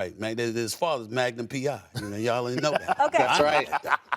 Right, man. His father's Magnum PI. Y'all didn't know that. Okay. That's right.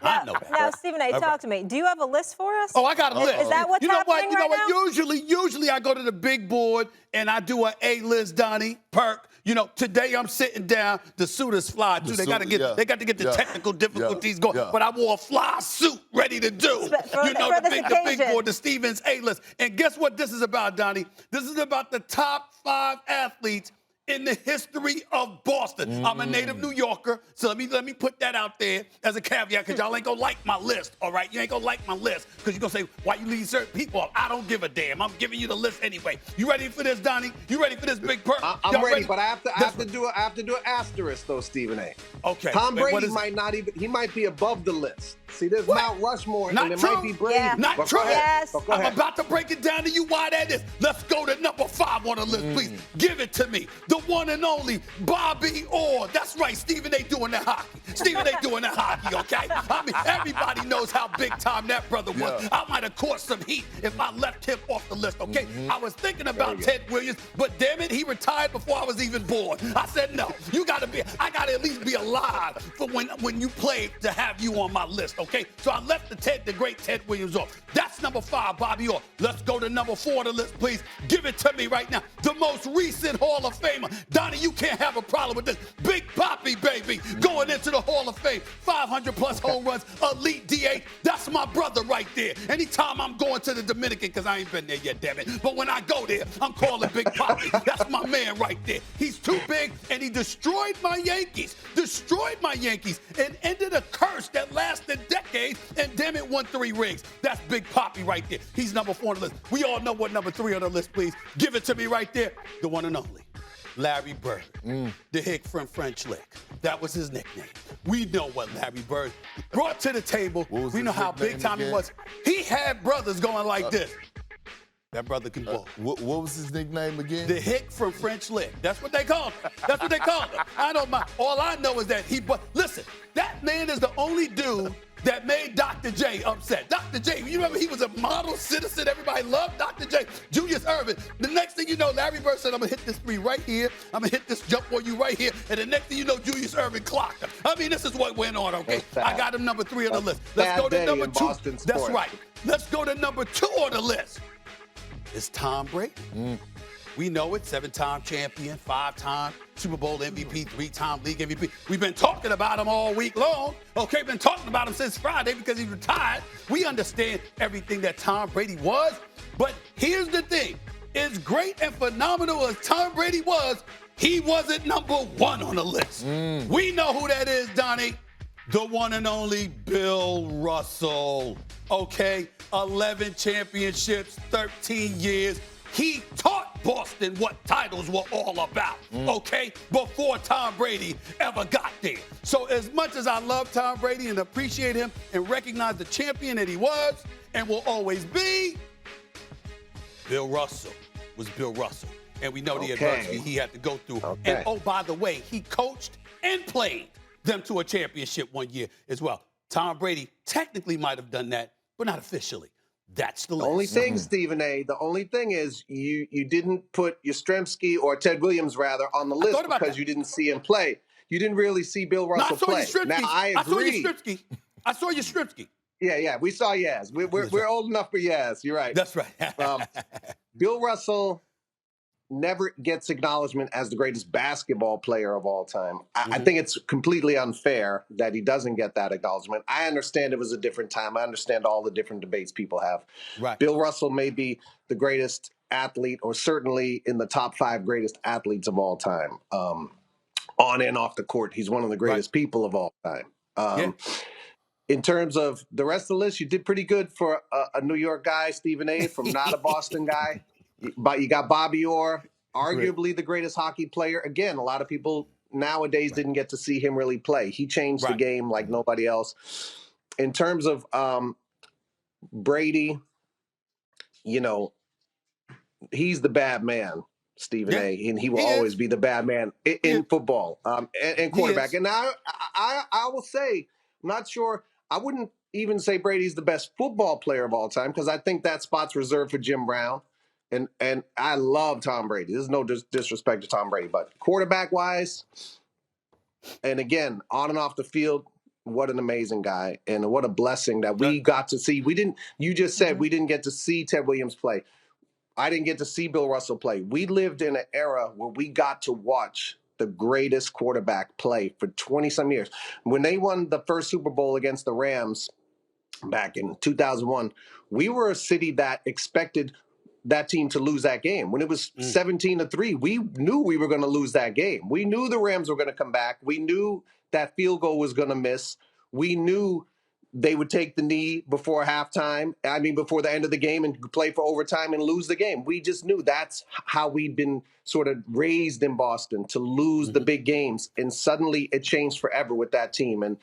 I know that. Now, Stephen A., talk to me. Do you have a list for us? Oh, I got a list. Is that what's you know happening what? right now? Usually I go to the big board and I do an A-list, Donnie, Perk. Today I'm sitting down. The suit is fly too. They got to get the technical difficulties going. Yeah. But I wore a fly suit ready to do. The big board, the Stevens A-list. And guess what this is about, Donnie? This is about the top 5 athletes in the history of Boston. I'm a native New Yorker, so let me put that out there as a caveat, because y'all ain't gonna like my list, all right? You ain't gonna like my list, because you're gonna say, why you leave certain people off? I don't give a damn. I'm giving you the list anyway. You ready for this, Donnie? You ready for this, Big Perk? I'm ready, but I have to do an asterisk though, Stephen A. Okay. Tom Brady might be above the list. See, there's Mount Rushmore, Not and it true. might be Brady. Yeah. Not But true. go ahead. Yes. But go ahead. I'm about to break it down to you why that is. Let's go to number 5 on the list, please. Give it to me. The one and only Bobby Orr. That's right, Stephen A. doing the hockey. Stephen A. doing the hockey, okay? I mean, everybody knows how big time that brother was. Yeah. I might have caught some heat if I left him off the list, okay? I was thinking about Ted Williams, but damn it, he retired before I was even born. I said, no, I gotta at least be alive for when you played to have you on my list, okay? So I left the great Ted Williams off. That's number 5, Bobby Orr. Let's go to number 4 on the list, please. Give it to me right now. The most recent Hall of Famer. Donnie, you can't have a problem with this. Big Papi, baby, going into the Hall of Fame. 500-plus home runs, elite DH. That's my brother right there. Anytime I'm going to the Dominican, because I ain't been there yet, damn it. But when I go there, I'm calling Big Papi. That's my man right there. He's too big, and he destroyed my Yankees. And ended a curse that lasted decades, and damn it, won 3 rings. That's Big Papi right there. He's number 4 on the list. We all know what number 3 on the list, please. Give it to me right there. The one and only Larry Bird, the hick from French Lick. That was his nickname. We know what Larry Bird brought to the table. We know how big time he was. He had brothers going like this. That brother can ball. What was his nickname again? The hick from French Lick. That's what they called him. That's what they called him. I don't mind. All I know is that listen, that man is the only dude that made Dr. J upset. Dr. J, you remember he was a model citizen. Everybody loved Dr. J. Julius Erving. The next thing you know, Larry Bird said, I'm going to hit this 3 right here. I'm going to hit this jump on you right here. And the next thing you know, Julius Erving clocked him. I mean, this is what went on, okay? I got him number 3 on the list. Let's go to number 2. That's right. Let's go to number 2 on the list. It's Tom Brady. We know it, 7-time champion, 5-time Super Bowl MVP, 3-time league MVP. We've been talking about him all week long. Okay, been talking about him since Friday because he retired. We understand everything that Tom Brady was. But here's the thing. As great and phenomenal as Tom Brady was, he wasn't number 1 on the list. We know who that is, Donnie. The one and only Bill Russell. Okay, 11 championships, 13 years. He taught Boston what titles were all about, okay, before Tom Brady ever got there. So as much as I love Tom Brady and appreciate him and recognize the champion that he was and will always be, Bill Russell was Bill Russell. And we know the adversity he had to go through. And oh, by the way, he coached and played them to a championship one year as well. Tom Brady technically might have done that, but not officially. That's the list. The only thing, Stephen A., the only thing is you didn't put Yastrzemski or Ted Williams, rather, on the list because you didn't see him play. You didn't really see Bill Russell play. Now, I agree. I saw Yastrzemski. Yeah, we saw Yaz. We're old enough for Yaz. You're right. That's right. Bill Russell never gets acknowledgement as the greatest basketball player of all time. I think it's completely unfair that he doesn't get that acknowledgement. I understand it was a different time. I understand all the different debates people have. Right. Bill Russell may be the greatest athlete, or certainly in the top 5 greatest athletes of all time. On and off the court, he's one of the greatest people of all time. In terms of the rest of the list, you did pretty good for a New York guy, Stephen A., from not a Boston guy. But you got Bobby Orr, arguably the greatest hockey player. Again, a lot of people nowadays didn't get to see him really play. He changed the game like nobody else. In terms of Brady, he's the bad man, Stephen A., and he will always be the bad man in football and quarterback. And I will say, I'm not sure, I wouldn't even say Brady's the best football player of all time, because I think that spot's reserved for Jim Brown. And I love Tom Brady. There's no disrespect to Tom Brady, but quarterback-wise, And again, on and off the field, what an amazing guy, and what a blessing that we got to see. You just said we didn't get to see Ted Williams play. I didn't get to see Bill Russell play. We lived in an era where we got to watch the greatest quarterback play for 20-some years. When they won the first Super Bowl against the Rams back in 2001, we were a city that expected that team to lose that game. When it was 17-3, we knew we were going to lose that game. We knew the Rams were going to come back. We knew that field goal was going to miss. We knew they would take the knee before halftime, before the end of the game, and play for overtime and lose the game. We just knew that's how we'd been sort of raised in Boston, to lose the big games. And suddenly it changed forever with that team. And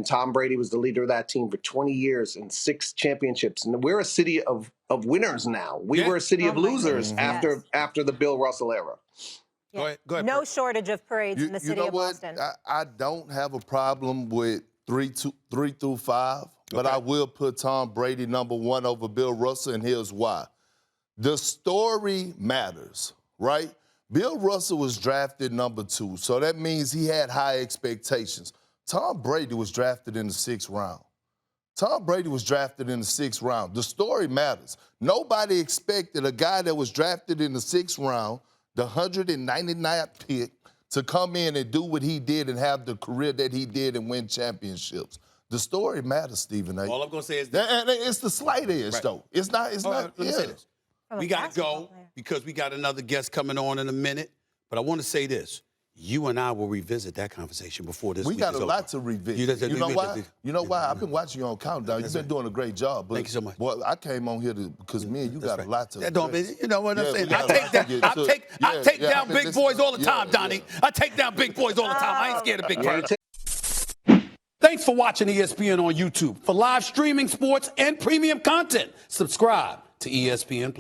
Tom Brady was the leader of that team for 20 years and 6 championships. And we're a city of winners now. We were a city of losers after the Bill Russell era. Yeah. Go ahead. No shortage of parades in the city of Boston. I don't have a problem with 3 through 5, but I will put Tom Brady #1 over Bill Russell, and here's why. The story matters, right? Bill Russell was drafted #2, so that means he had high expectations. Tom Brady was drafted in the 6th round. Tom Brady was drafted in the 6th round. The story matters. Nobody expected a guy that was drafted in the 6th round, the 199th pick, to come in and do what he did and have the career that he did and win championships. The story matters, Stephen A. All I'm going to say is this. And it's the slight edge, though. It's not. Let me say this. We got to go because we got another guest coming on in a minute. But I want to say this. You and I will revisit that conversation before this week is over. We got a lot to revisit. You know why? You know why? I've been watching you on Countdown. You've been doing a great job. But, thank you so much. Well, I came on here because me and you got a lot to that don't mean, you know what I'm saying? I take down big boys all the time, Donnie. I take down big boys all the time. I ain't scared of big boys. Thanks for watching ESPN on YouTube. For live streaming, sports, and premium content, subscribe to ESPN+.